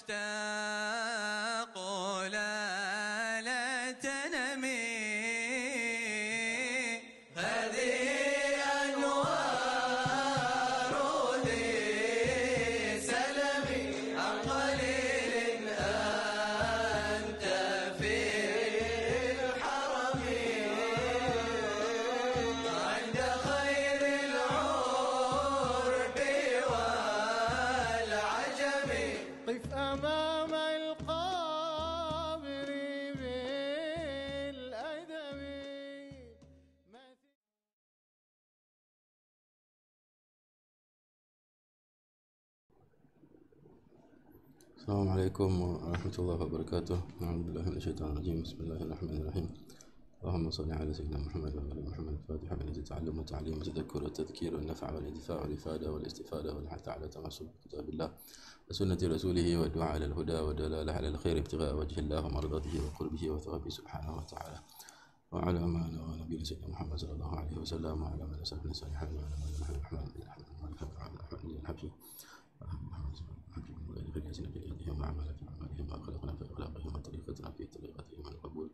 واشتاق لا تنمي هذه أنوار ذي سلمي عن قليل أنت في الحرم عند خير العرب والعجم قف أمام القابر بالأدب. السلام عليكم ورحمة الله وبركاته. أعوذ بالله من الشيطان الرجيم. بسم الله الرحمن الرحيم. اللهم صل على سيدنا محمد وعلى آل محمد. الفاتحة من التعلم والتعليم والتذكر والتذكير والنفع والانتفاع والإفادة والاستفادة والحث على تمسك بكتاب الله وسنة رسوله والدعاء على الهدى والدلالة على الخير ابتغاء وجه الله ومرضاته وقربه وثوابه سبحانه وتعالى. وعلى ما نبينا سيدنا محمد صلى الله عليه وسلم وعلى من سلفنا الصالحين وعلى من نحن الرحمن الحبشي غير ياسين في يدهم وعمل في أعمالهم وأخلاقنا في أخلاقهم وطريقتنا في طريقتهم القبول.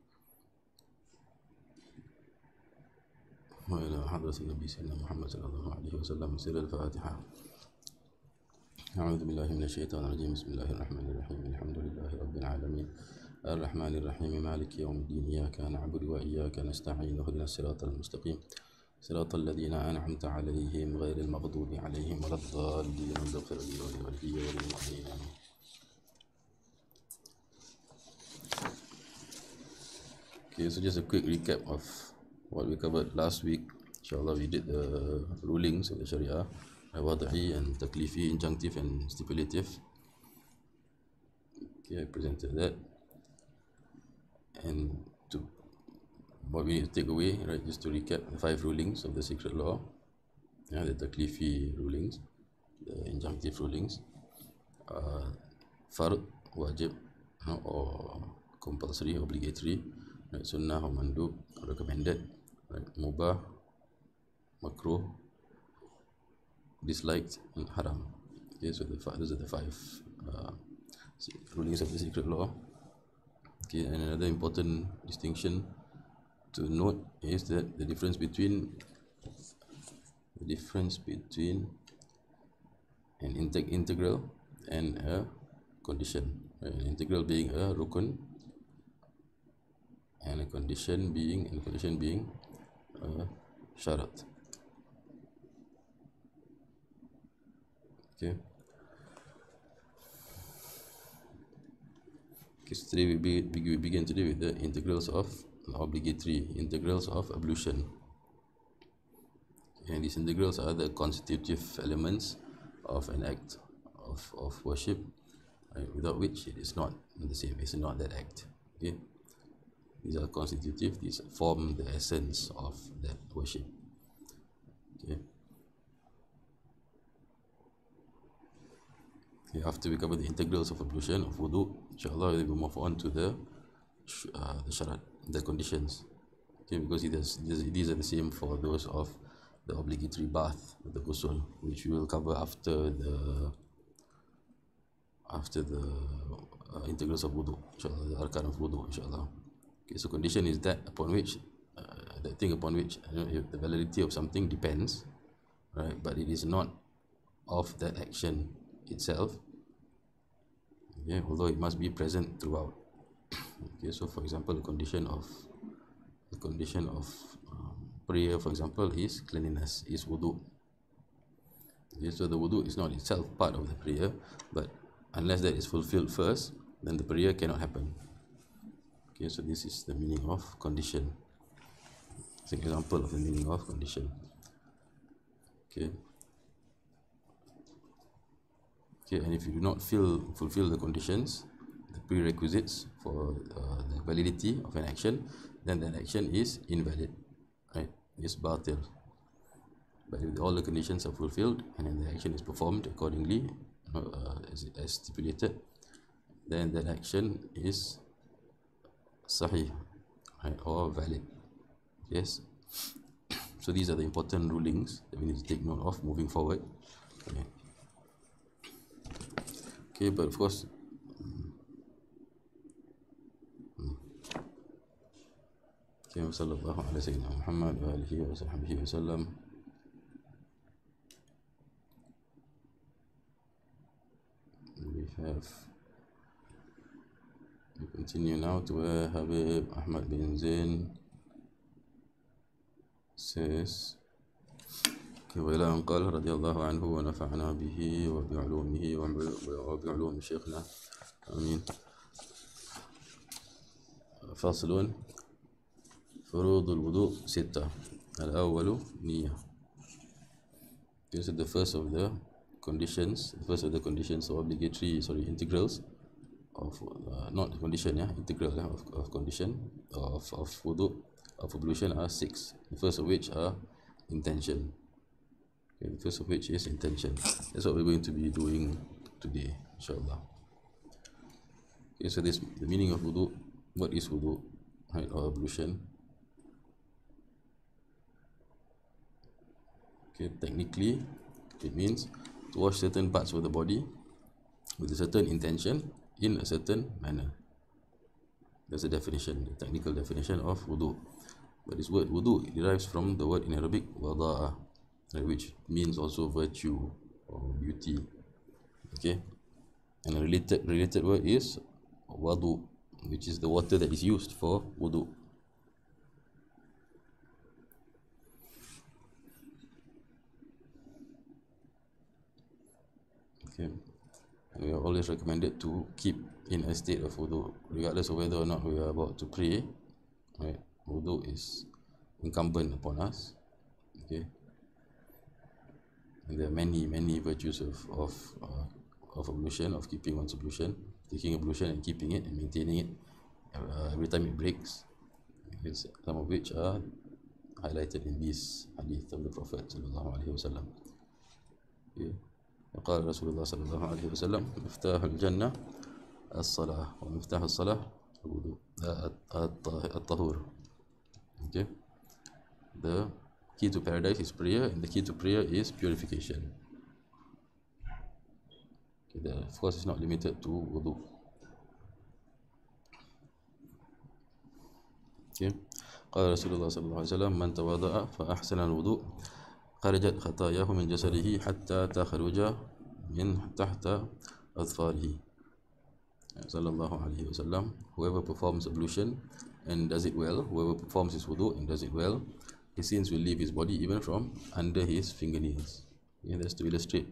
وإلى حضرة النبي سيدنا محمد صلى الله عليه وسلم سر الفاتحة. أعوذ بالله من الشيطان الرجيم. بسم الله الرحمن الرحيم. الحمد لله رب العالمين الرحمن الرحيم مالك يوم الدين إياك نعبد وإياك نستعين اهدنا الصراط المستقيم صراط الذين أنعمت عليهم غير المغضوب عليهم ولا الضالين. اغفر لي ولوالدي وللمؤمنين آمين. Okay, so just a quick recap of what we covered last week. Inshallah, we did the rulings of the Sharia, wada'i and taklifi, injunctive and stipulative. Okay, I presented that. And to what we need to take away, right, just to recap the 5 rulings of the sacred law, the taklifi rulings, the injunctive rulings, fard, wajib, or compulsory, obligatory, right, sunnah or mandub, recommended, right, mubah, makruh, disliked, and haram. Okay, so those are the 5 rulings of the sacred law. Okay, and another important distinction to note is that the difference between an integral and a condition. An integral being a rukun, and a condition being a syarat. Okay. So today we begin today with the integrals of obligatory, integrals of ablution. And these integrals are the constitutive elements of an act of worship, right, without which it is not the same, it's not that act. Okay? These are constitutive, these form the essence of that worship. Okay. Okay, after we cover the integrals of ablution, of wudu, inshallah we will move on to the sharat, the conditions. Okay, because these are the same for those of the obligatory bath, the ghusl, which we will cover after the integrals of wudu, inshallah, the arkan of wudu, inshallah. Okay, so condition is that upon which that thing upon which the validity of something depends, right, but it is not of that action itself, okay, although it must be present throughout. Okay, so for example, the condition of prayer, for example, is cleanliness, is wudu. Okay, so the wudu is not itself part of the prayer, but unless that is fulfilled first, then the prayer cannot happen. Okay, so this is the meaning of condition. It's an example of the meaning of condition. Okay. Okay, and if you do not fulfill the conditions, the prerequisites for the validity of an action, then that action is invalid, right? It's batil. But if all the conditions are fulfilled and then the action is performed accordingly, as stipulated, then that action is sahih, right, or valid. Yes. So these are the important rulings that we need to take note of moving forward. Okay, but of course, Okay, sallallahu ala sayyidina Muhammad wa alihi wa sahbihi wa sallam. We continue now to where Habib Ahmad bin Zain says, وإلى أن قال رضي الله عنه ونفعنا به وبعلومه وبعلوم شيخنا آمين. فصل. فروض الوضوء 6. الأول نية. This is the first of the conditions. The first of the conditions of obligatory, integrals of not condition, integral of condition of wudu, of ablution are 6. The first of which are intention. Okay, the first of which is intention. That's what we're going to be doing today, inshallah. Okay, so this the meaning of wudu. What is wudu, right, or ablution? Okay, technically, it means to wash certain parts of the body with a certain intention in a certain manner. That's the definition, the technical definition of wudu. But this word wudu derives from the word in Arabic wada'a, which means also virtue or beauty. Okay, and a related word is wadu, which is the water that is used for wudu. Okay, and we are always recommended to keep in a state of wudu, regardless of whether or not we are about to pray. Right, wudu is incumbent upon us. Okay, and there are many virtues of ablution, of keeping one's ablution, taking ablution and keeping it and maintaining it every time it breaks. Some of which are highlighted in this hadith of the Prophet sallallahu alaihi wasallam. Okay. قال رسول الله صلى الله عليه وسلم مفتاح الجنة الصلاة ومفتاح الصلاة الوضوء الطهور. Okay, the key to paradise is prayer, and the key to prayer is purification. Okay, that of course is not limited to wudu. Okay, قال رسول الله صلى الله عليه وسلم من تواضع فأحسن الوضوء خرجت خطاياه من جسده حتى تخرج من تحت أظفاره. صلى الله عليه وسلم. Whoever performs ablution and does it well, whoever performs his wudu and does it well, his sins will leave his body even from under his fingernails. That's to illustrate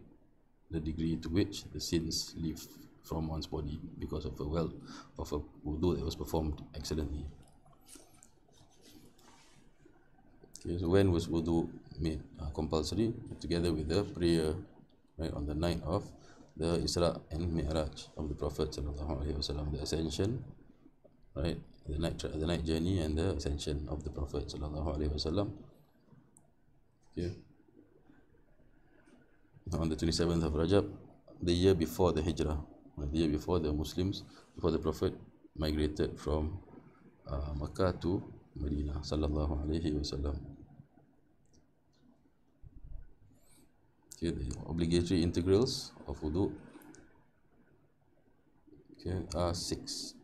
the degree to which the sins leave from one's body because of a wudu that was performed excellently. Okay, so when was wudu made compulsory? Together with the prayer, right, on the night of the Isra and Mi'raj of the Prophet sallallahu alaihi wasallam, the ascension, right, the night journey and the ascension of the Prophet sallallahu alaihi wasallam. Okay, on the 27th of Rajab, the year before the Hijrah, the year before the Muslims, before the Prophet migrated from Makkah to Medina sallallahu alaihi wasallam. Okay, the obligatory integrals of wudu, okay, are 6.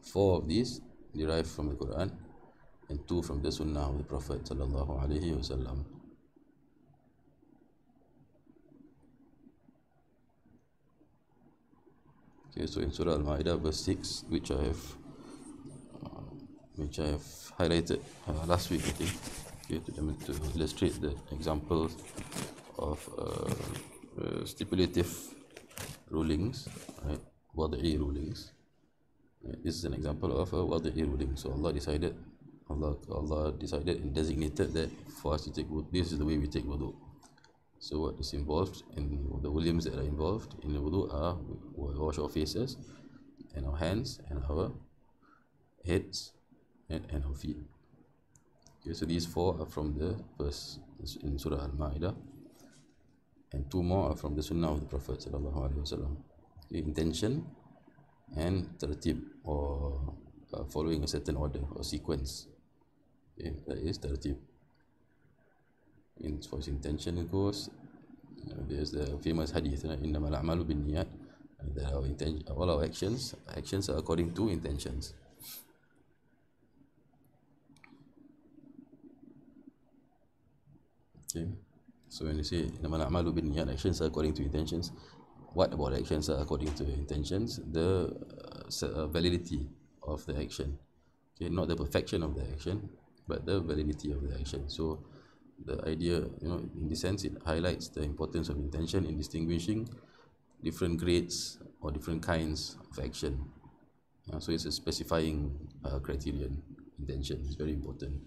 4 of these derive from the Quran and 2 from the Sunnah of the Prophet sallallahu alaihi wasallam. Okay, so in Surah Al-Ma'idah verse 6, which I have highlighted last week, I think, okay, to illustrate the examples of stipulative rulings, right, wada'i rulings. Right, this is an example of a wada'i ruling. So Allah decided and designated that for us to take wudu, this is the way we take wudu. So what is involved in the volumes that are involved in the wudu are we wash our faces and our hands and our heads and our feet. Okay, so these 4 are from the verse in Surah Al-Ma'idah, and 2 more are from the Sunnah of the Prophet sallallahu alaihi wasallam. Intention and tartib, or following a certain order or sequence. Okay, that is tartib. For his intention, of course, there's the famous hadith, innamal a'malu binniyat, that all our actions are according to intentions. Okay, so when you say innamal a'malu binniyat, actions are according to intentions. What about actions are according to intentions? The validity of the action. Okay, not the perfection of the action, but the validity of the action. So the idea, in this sense, it highlights the importance of intention in distinguishing different grades or different kinds of action. So it's a specifying criterion. Intention is very important.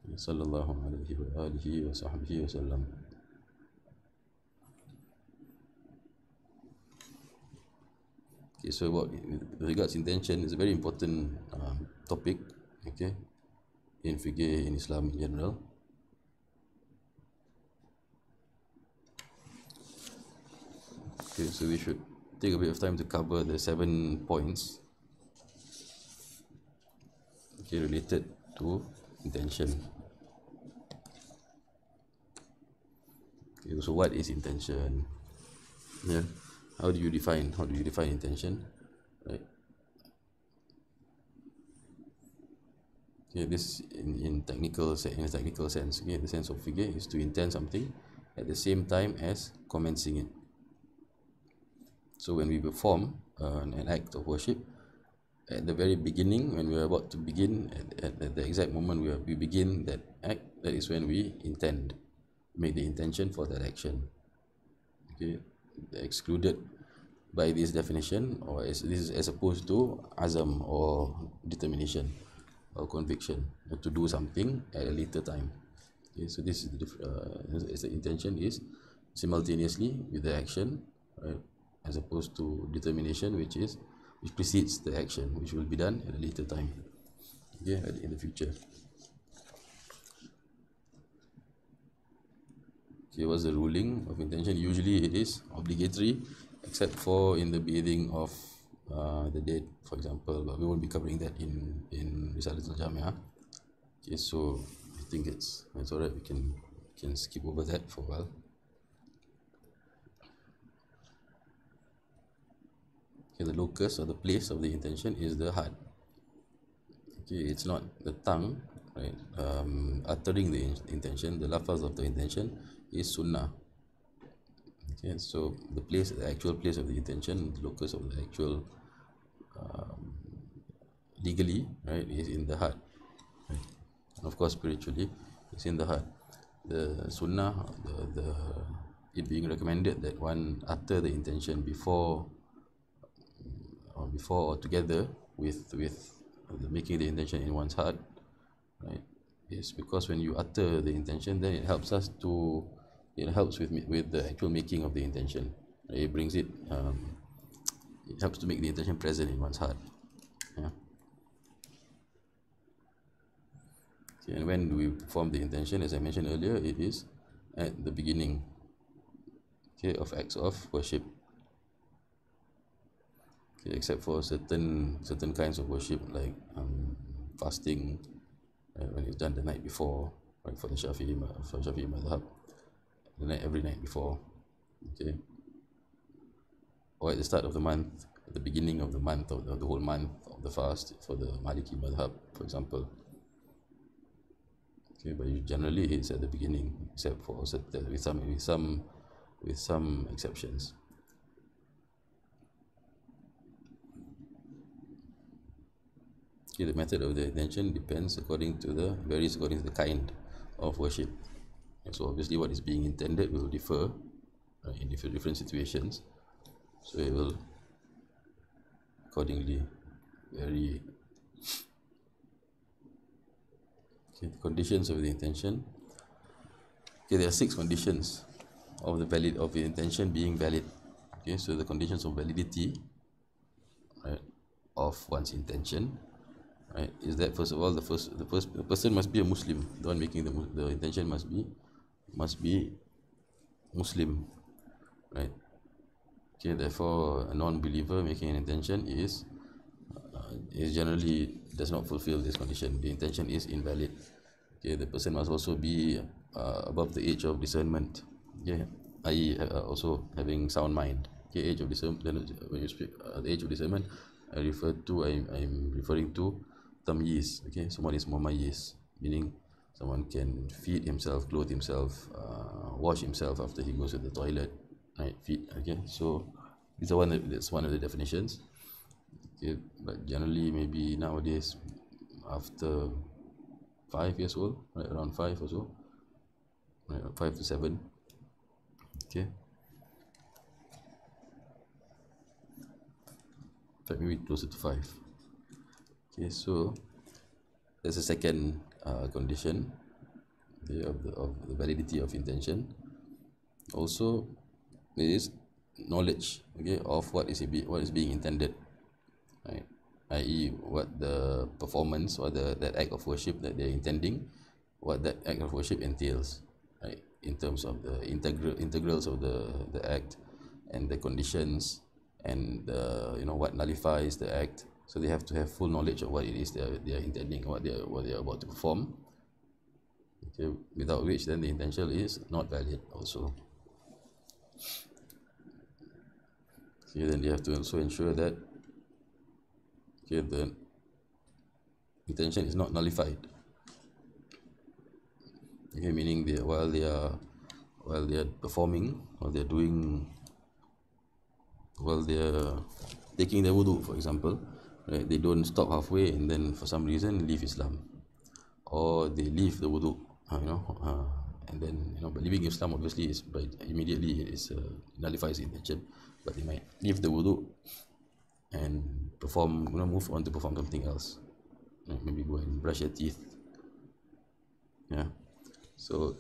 Sallallahu alaihi wa alihi wa sahbihi wa sallam. Okay, so with regards intention, is a very important topic, okay, in fiqh, in Islam in general. Okay, so we should take a bit of time to cover the 7 points, okay, related to intention. Okay, so what is intention? Yeah, how do you define intention, right? Okay, this in a technical sense, okay, the sense of fiqh is to intend something at the same time as commencing it. So when we perform an act of worship, at the very beginning, when we are about to begin, at the exact moment we begin that act, that is when we make the intention for that action. Okay, excluded by this definition, or this is as opposed to azam or determination or conviction to do something at a later time. Okay, so this is the intention is simultaneously with the action, right, as opposed to determination, which precedes the action, which will be done at a later time, okay, in the future. Okay, what's the ruling of intention? Usually it is obligatory, except for in the bathing of the dead, for example, but we won't be covering that in Risalah al-Jami'ah. Okay, so I think it's alright, we can skip over that for a while. Okay, the locus or the place of the intention is the heart. Okay, it's not the tongue, right? Uttering the intention, the lafaz of the intention is sunnah. Okay, so the actual place of the intention, the locus of the actual legally, right, is in the heart. Right? And of course, spiritually, it's in the heart. The sunnah, it being recommended that one utter the intention before or together with making the intention in one's heart, right, is because when you utter the intention, then it helps with the actual making of the intention. It brings it helps to make the intention present in one's heart. Yeah. Okay, and when do we perform the intention? As I mentioned earlier, it is at the beginning, okay, of acts of worship. Okay, except for certain kinds of worship, like fasting, when it's done the night before, right, for Shafi'i madhab, every night before, okay, or at the start of the month, at the beginning of the month, of the whole month of the fast for the Maliki madhab, for example. Okay, but generally it's at the beginning, except for with some exceptions. Okay, the method of the intention varies according to the kind of worship. And so obviously what is being intended will differ in different situations. So it will accordingly vary. Okay, the conditions of the intention. Okay, there are 6 conditions of the intention being valid. Okay, so the conditions of validity, right, of one's intention, right, is that first of all the person must be a Muslim. The one making the intention must be Muslim, right? Okay, therefore a non-believer making an intention is generally does not fulfill this condition. The intention is invalid. Okay, the person must also be above the age of discernment. Okay, i.e. Also having sound mind. Okay, age of discernment. When you speak the age of discernment, I'm referring to tamyiz. Okay, someone is mumayyiz, meaning Someone can feed himself, clothe himself, wash himself after he goes to the toilet, right? Feed. Okay, so that's one of the definitions. Okay, but generally maybe nowadays after 5 years old, right, around 5 or so, right, 5 to 7. Okay, in fact maybe closer to 5. Okay, so there's a second condition, okay, of the validity of intention. Also, there is knowledge, okay, of what is being intended, right? I.e., what the performance or that act of worship that they're intending, what that act of worship entails, right? In terms of the integrals of the act and the conditions and what nullifies the act. So they have to have full knowledge of what it is they are intending, what they are about to perform. Okay, without which then the intention is not valid also. Okay, then they have to also ensure that, okay, the intention is not nullified. Okay, meaning while they are performing, while they are taking their wudu, for example, right, they don't stop halfway and then for some reason leave Islam, or they leave the wudu, and then but leaving Islam obviously is immediately nullifies the intention, but they might leave the wudu and move on to perform something else, maybe go and brush your teeth. Yeah, so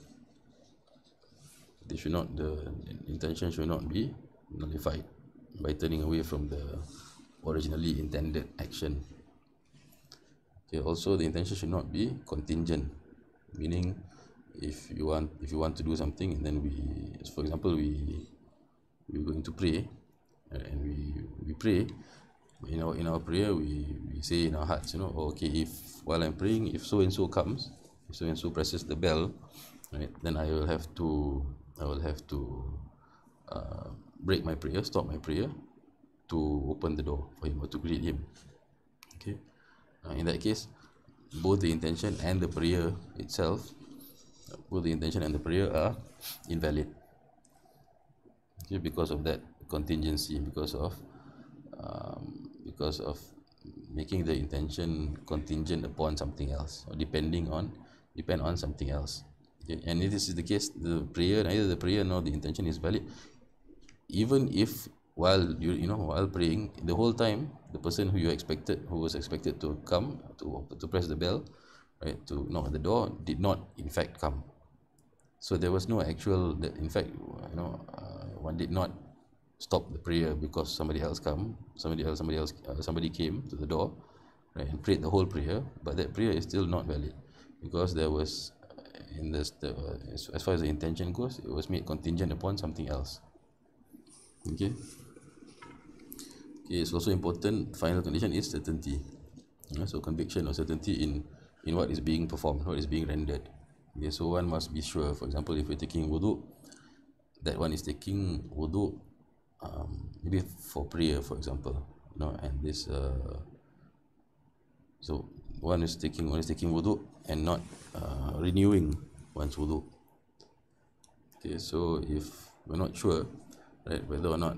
the intention should not be nullified by turning away from the originally intended action. Okay, also the intention should not be contingent, meaning if you want to do something and then for example we're going to pray, and we pray, in our prayer we say in our hearts, okay, if while I'm praying, if so and so comes, if so and so presses the bell, right, then I will have to break my prayer, stop my prayer, to open the door for him or to greet him. Okay, in that case, both the intention and the prayer itself, both the intention and the prayer are invalid. Okay, because of that contingency, because of making the intention contingent upon something else, or depend on something else. Okay, and if this is the case, neither the prayer nor the intention is valid, even if while praying, the whole time the person who was expected to come to press the bell, right, to knock at the door, did not in fact come. So there was no actual, in fact, one did not stop the prayer because somebody came to the door, right, and prayed the whole prayer, but that prayer is still not valid because there was as far as the intention goes, it was made contingent upon something else. Okay, it's also important. Final condition is certainty. So conviction or certainty in what is being performed, what is being rendered. Okay, so one must be sure. For example, if we're taking wudu, that one is taking wudu maybe for prayer, for example, and this so one is taking wudu and not renewing one's wudu. Okay, so if we're not sure, right, whether or not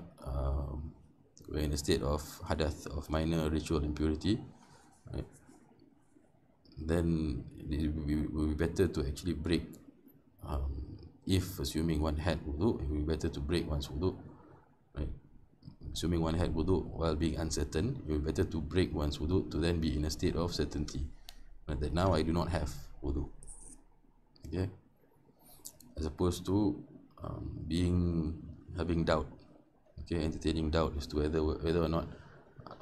we're in a state of hadath, of minor ritual impurity, right, then it will be better to actually break, if assuming one had wudu, it will be better to break one's wudu, right? Assuming one had wudu while being uncertain, it will be better to break one's wudu to then be in a state of certainty, right, that now I do not have wudu. Okay, as opposed to having doubt, okay, entertaining doubt as to whether or not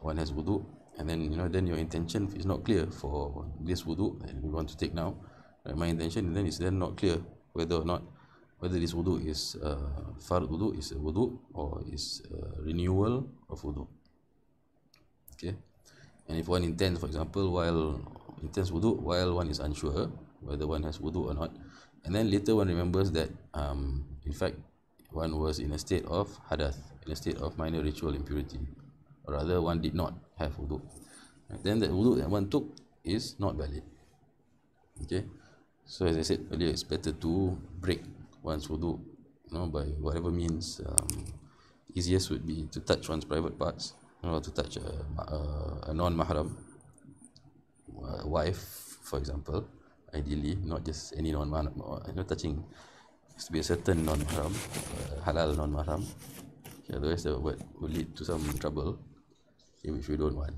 one has wudu, and then your intention is not clear for this wudu that we want to take now, right? My intention then is not clear whether this wudu is fard wudu, is a wudu, or is a renewal of wudu. Okay, and if one intends, for example, intends wudu while one is unsure whether one has wudu or not, and then later one remembers that in fact one was in a state of hadath, in a state of minor ritual impurity, or rather one did not have wudu, then that wudu that one took is not valid. Okay, So as I said earlier, it's better to break one's wudu, by whatever means. Easiest would be to touch one's private parts, to touch a non-mahram, wife, for example, ideally, not just any non-mahram. Touching has to be a certain non-mahram, halal non-mahram. Okay, otherwise that would lead to some trouble, which we don't want.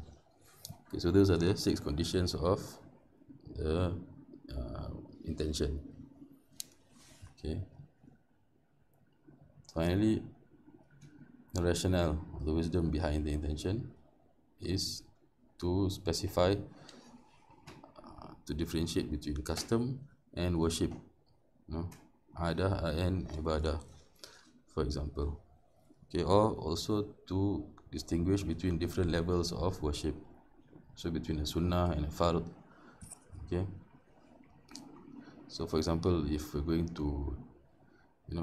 Okay, so those are the 6 conditions of the intention. Okay. Finally, the rationale, the wisdom behind the intention is to specify, to differentiate between custom and worship, adah and ibadah, for example. Okay, or also to distinguish between different levels of worship, so between a sunnah and a fard. Okay, so for example, if we're going to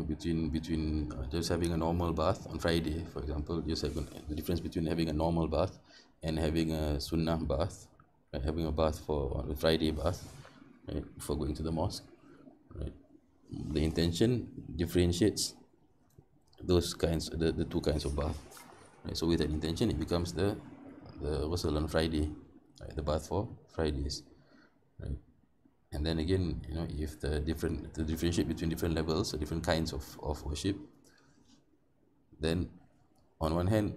between just having a normal bath on Friday, for example, just having the difference between having a normal bath and having a sunnah bath, right? Having a bath for the Friday bath, right, before going to the mosque, right? The intention differentiates those kinds, the 2 kinds of bath, right? So with an intention, it becomes the ghusl on Friday, right? The bath for Fridays, right? And then again, if the differentiate between different levels, so different kinds of worship, then on one hand,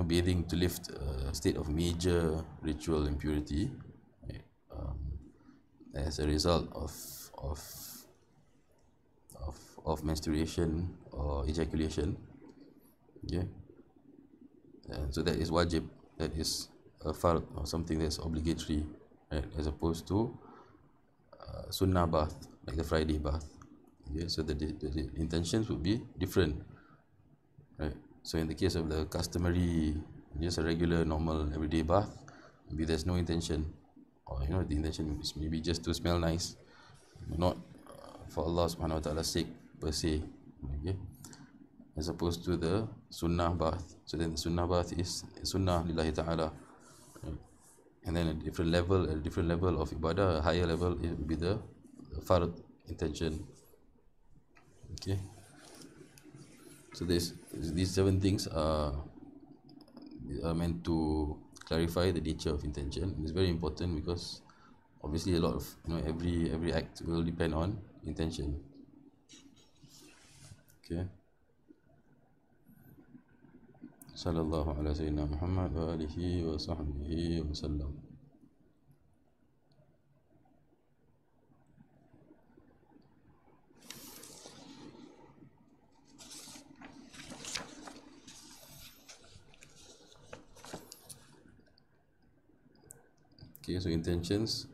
bathing to lift a state of major ritual impurity, right, as a result of menstruation or ejaculation. Okay, and so that is wajib, that is a fard, or something that's obligatory, right, as opposed to sunnah bath, like the Friday bath. Okay, so the intentions would be different, right? So in the case of the customary, just a regular normal everyday bath, maybe there's no intention, or the intention is maybe just to smell nice, not for Allah subhanahu wa ta'ala's sake per se. Okay, as opposed to the sunnah bath. So then the sunnah bath is sunnah lillahi ta'ala, right? And then a different level of ibadah, a higher level, it will be the fard intention. Okay, so these 7 things are meant to clarify the nature of intention. It's very important because obviously a lot of every act will depend on intention. Okay, sallallahu ala sayyidina Muhammad wa alihi wa sahbihi wa sallam. Okay, so intentions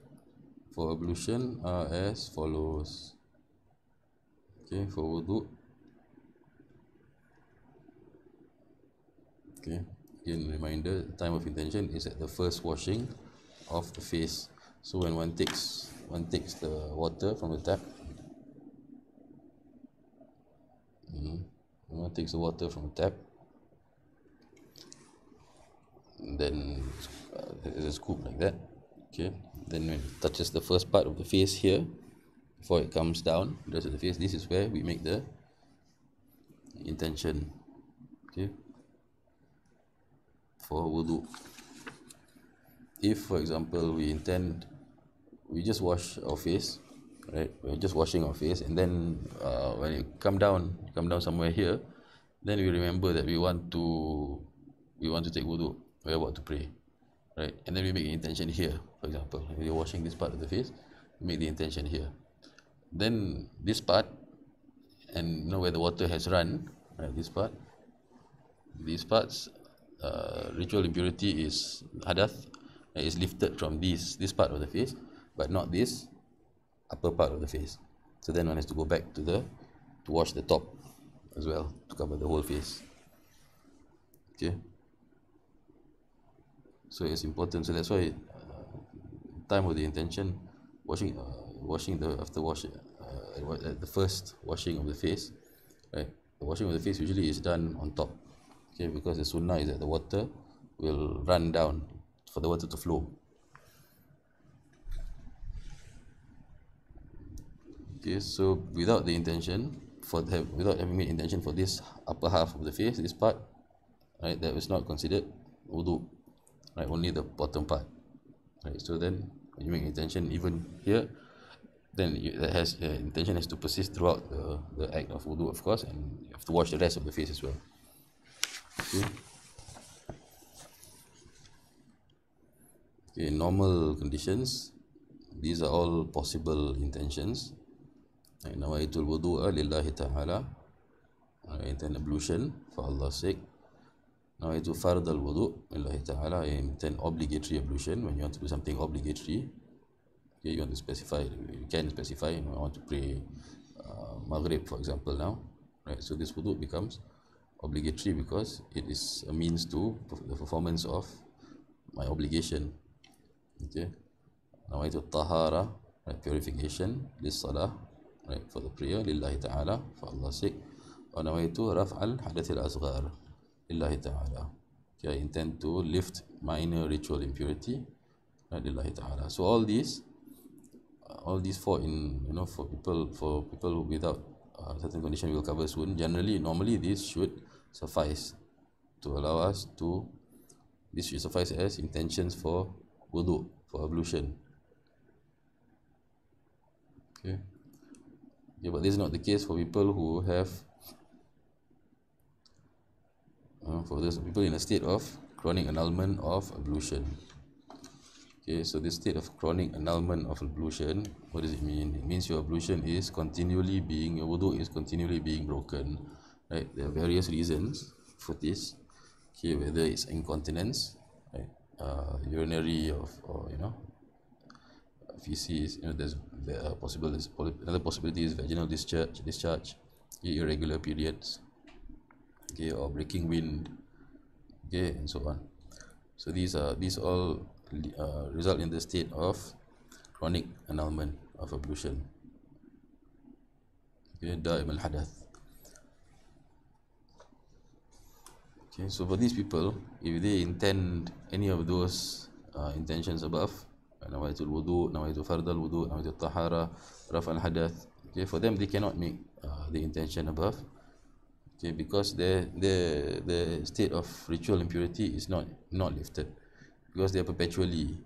for ablution are as follows. Okay, for wudu, okay, again reminder, the time of intention is at the first washing of the face. So when one takes the water from the tap, when one takes the water from the tap, then there's a scoop like that. Okay, then when it touches the first part of the face here, before it comes down the rest of the face, this is where we make the intention. Okay, for wudu, if for example we just wash our face, right, we're just washing our face, and then when you come down somewhere here, then we remember that we want to take wudu, we're about to pray, right, and then we make the intention here. For example, if you're washing this part of the face, we make the intention here. Then this part, and where the water has run, right, these parts, ritual impurity is hadath, is lifted from this part of the face, but not this upper part of the face. So then one has to go back to wash the top as well, to cover the whole face. Okay, so it's important. So that's why time of the intention, at the first washing of the face, right, the washing of the face usually is done on top. Okay, because the sunnah is that the water will run down, for the water to flow. Okay, so without the intention, without having made intention for this upper half of the face, this part, right, that is not considered wudu, right, only the bottom part, right. So then when you make intention even here, then intention has to persist throughout the act of wudu, of course, and you have to wash the rest of the face as well. Okay. Okay, in normal conditions, these are all possible intentions. Nawaitul wudu'a lillahi ta'ala, I intend ablution for Allah's sake. Nawaitu fard al-wudu' lillahi ta'ala, I intend obligatory ablution. When you want to do something obligatory, okay, you want to specify, you can specify, I want to pray Maghrib, for example, now, right? So this wudu' becomes obligatory because it is a means to the performance of my obligation. Okay, nawaitu tahara, right, purification, lis-salah, right, for the prayer, lillahi ta'ala, for Allah's sake. Wa nawaitu raf'al hadathil asghar, lillahi ta'ala, okay, I intend to lift minor ritual impurity, right, lillahi ta'ala. So all these four, in for people who without certain condition we will cover soon. Normally these should suffice to allow us to, this should suffice as intentions for wudu, for ablution. Okay. Yeah, but this is not the case for people who have for those people in a state of chronic annulment of ablution. Okay, so this state of chronic annulment of ablution, what does it mean? It means your ablution is continually being, your wudu is continually being broken, right? There are various reasons for this. Okay, whether it's incontinence, right, urinary or feces, there's another possibility is vaginal discharge, irregular periods, okay, or breaking wind, okay, and so on. So these all result in the state of chronic annulment of ablution. Okay, da'im al-hadath. Okay, so for these people, if they intend any of those intentions above, nawaitul wudu, nawaitul fardal wudu, nawaitul tahara, raf al-hadath, okay, for them they cannot make the intention above, okay, because the state of ritual impurity is not lifted, because they are perpetually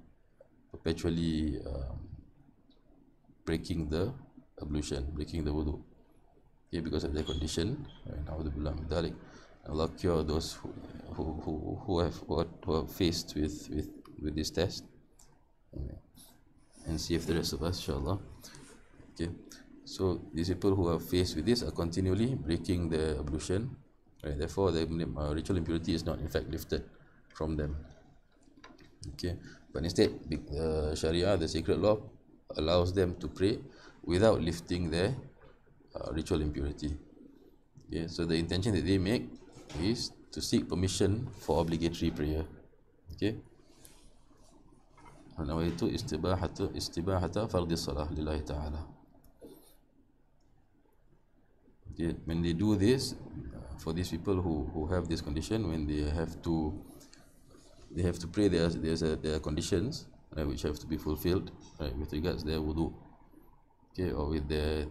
breaking the ablution, breaking the wudu, okay, because of their condition. Allah cure those who are faced with this test, and see if the rest of us, inshallah. Okay, so these people who are faced with this are continually breaking the ablution, right? Therefore the ritual impurity is not in fact lifted from them. Okay, but instead the Sharia, the sacred law, allows them to pray without lifting their ritual impurity. Okay, so the intention that they make is to seek permission for obligatory prayer. Okay, nawaitu istibahata fardhi salah lillahi ta'ala. Okay, when they do this, for these people who have this condition, when they have to pray, there are conditions, right, which have to be fulfilled, right, with regards to their wudu, okay, or with their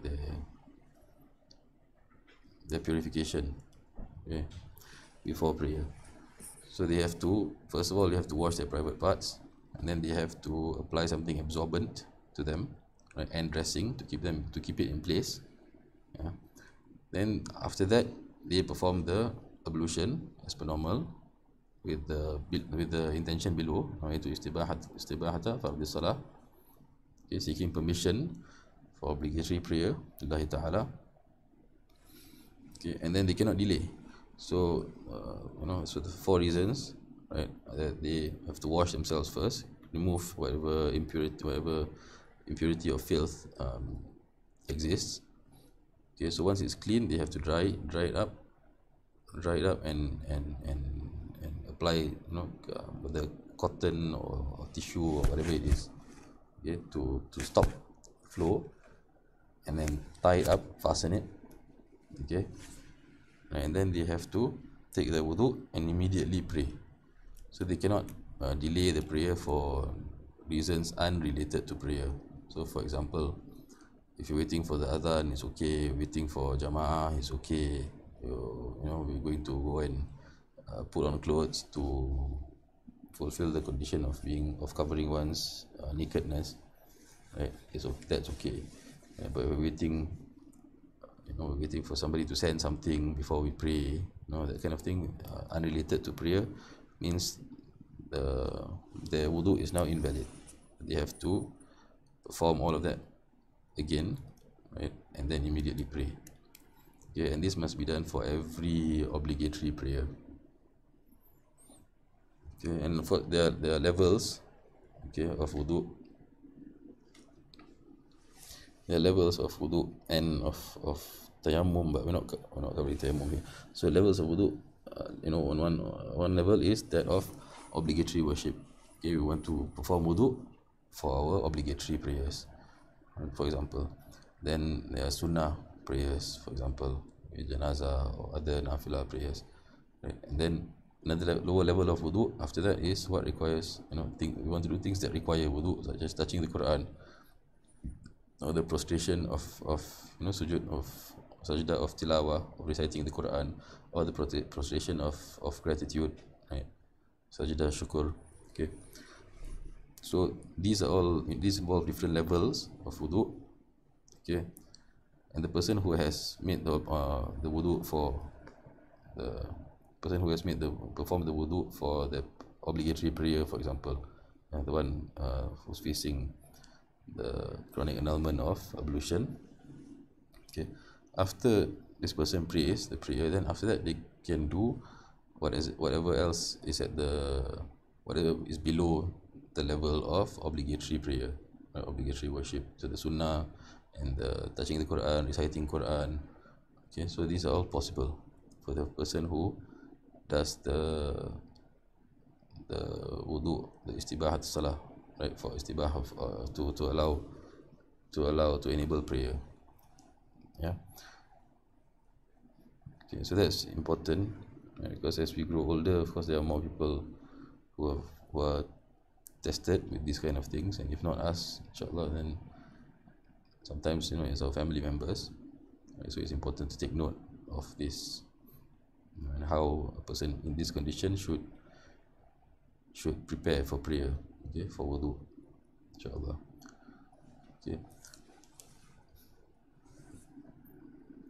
purification, okay, before prayer. So they have to, first of all, they have to wash their private parts, and then they have to apply something absorbent to them, right, and dressing to keep it in place. Yeah. Then after that, they perform the ablution as per normal, with the intention below, itu istibahata fardhi salah, okay, seeking permission for obligatory prayer to Allah Ta'ala. Okay, and then they cannot delay. So so the four reasons, right, that they have to wash themselves first, remove whatever impurity or filth exists. Okay, so once it's clean, they have to dry it up and apply, the cotton or tissue or whatever it is, okay, to stop flow, and then tie it up, fasten it, okay, and then they have to take the wudu and immediately pray. So they cannot delay the prayer for reasons unrelated to prayer. So for example, if you're waiting for the adhan, it's okay. Waiting for Jama'ah, it's okay. We're going to go and put on clothes to fulfill the condition of covering one's nakedness, right? That's okay. But we're waiting, we're waiting for somebody to send something before we pray, that kind of thing, unrelated to prayer, means the wudu is now invalid. They have to perform all of that again, right? And then immediately pray. Okay, and this must be done for every obligatory prayer. Okay, and for there are levels, okay, of wudu. There are levels of wudu and of tayammum, but we're not covering tayammum here. So levels of wudu, on one level is that of obligatory worship. Okay, we want to perform wudu for our obligatory prayers, for example. Then there are sunnah prayers, for example, janazah or other nafilah prayers, right? And then another lower level of wudu after that is what requires, we want to do things that require wudu, such as touching the Quran, or the prostration of sujood of sajda of tilawah, of reciting the Quran, or the prostration of gratitude, right? Sajda shukr. Okay, so these involve different levels of wudu. Okay, and the person who has made the wudu for the person who has performed the wudu for the obligatory prayer, for example, the one who's facing the chronic annulment of ablution. Okay, after this person prays the prayer, then after that they can do whatever else is whatever is below the level of obligatory prayer, obligatory worship. So the sunnah and the touching the Quran, reciting Quran. Okay, so these are all possible for the person who does the wudu, the istibahat salah, right? For istibah of to enable prayer. Yeah. Okay, so that's important, right? Because as we grow older, of course, there are more people who are tested with these kind of things, and if not us, inshallah, then sometimes it's our family members, right? So it's important to take note of this, and how a person in this condition should prepare for prayer, okay, for wudu, inshallah.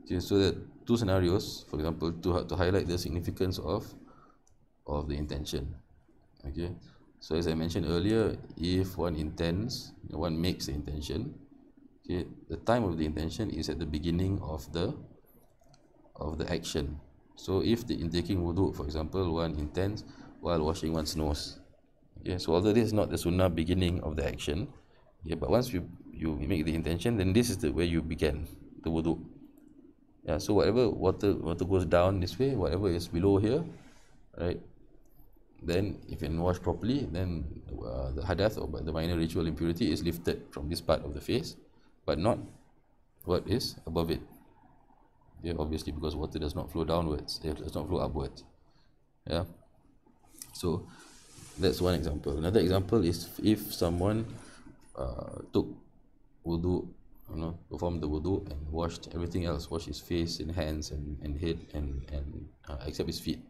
Okay, so that two scenarios, for example, to highlight the significance of the intention. Okay, so as I mentioned earlier, if one intends, one makes the intention, okay, the time of the intention is at the beginning of the action. So if in taking wudu, for example, one intends while washing one's nose, okay, so although this is not the sunnah beginning of the action, okay, but once you make the intention, then this is where you began the wudu. Yeah, so whatever water goes down this way, whatever is below here, right, then if you can wash properly, then the hadath, or the minor ritual impurity, is lifted from this part of the face, but not what is above it. Yeah, obviously, because water does not flow downwards, it does not flow upwards. Yeah, so that's one example. Another example is if someone took wudu, performed the wudu and washed everything else, washed his face and hands and head and except his feet.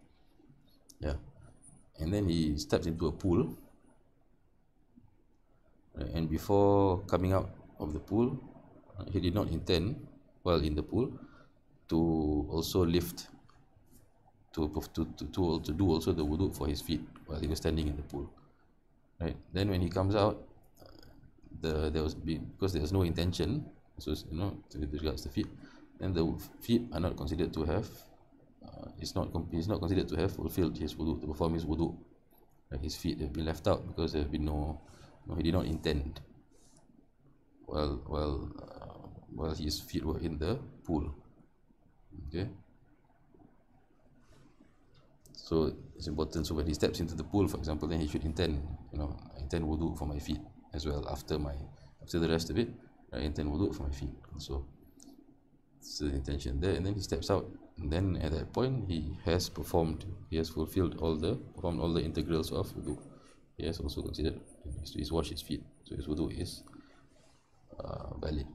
Yeah, and then he steps into a pool, right? And before coming out of the pool, he did not intend, while in the pool, to also lift, to do also the wudu for his feet while he was standing in the pool, right? Then when he comes out, because there was no intention, so with regards to feet, then the feet are not considered to have, he's not considered to have fulfilled his wudu, to perform his wudu. Right? His feet have been left out because there have been he did not intend while his feet were in the pool. Okay, so it's important. So when he steps into the pool, for example, then he should intend wudu for my feet as well. After the rest of it, I intend wudu for my feet also. So the intention there, and then he steps out, and then at that point he has fulfilled all the integrals of wudu. He has also considered, he's washed his feet, so his wudu is valid.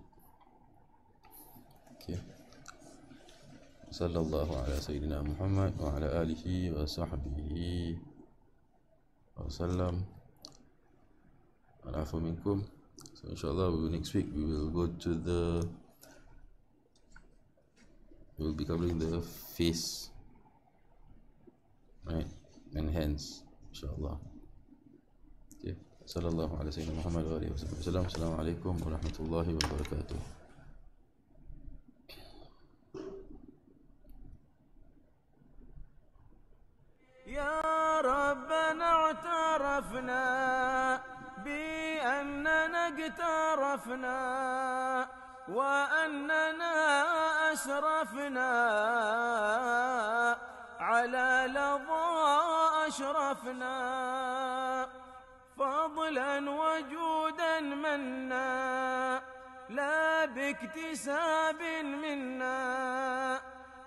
صلى الله على سيدنا محمد وعلى آله وصحبه وسلم. العفو منكم. So inshallah next week we will be covering the face, right, and hands inshallah. Okay. صلى الله على سيدنا محمد وآله وصحبه وسلم. السلام عليكم ورحمة الله وبركاته. يا ربنا اعترفنا بأننا اقترفنا وأننا أسرفنا على لظى أشرفنا فضلا وجودا منا لا باكتساب منا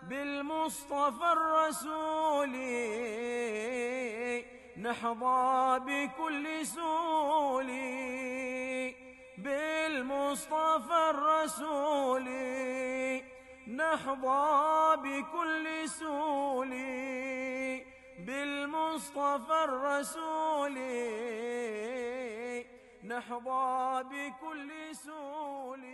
بالمصطفى الرسول نحظى بكل سول بالمصطفى الرسول نحظى بكل سول بالمصطفى الرسول نحظى بكل سول.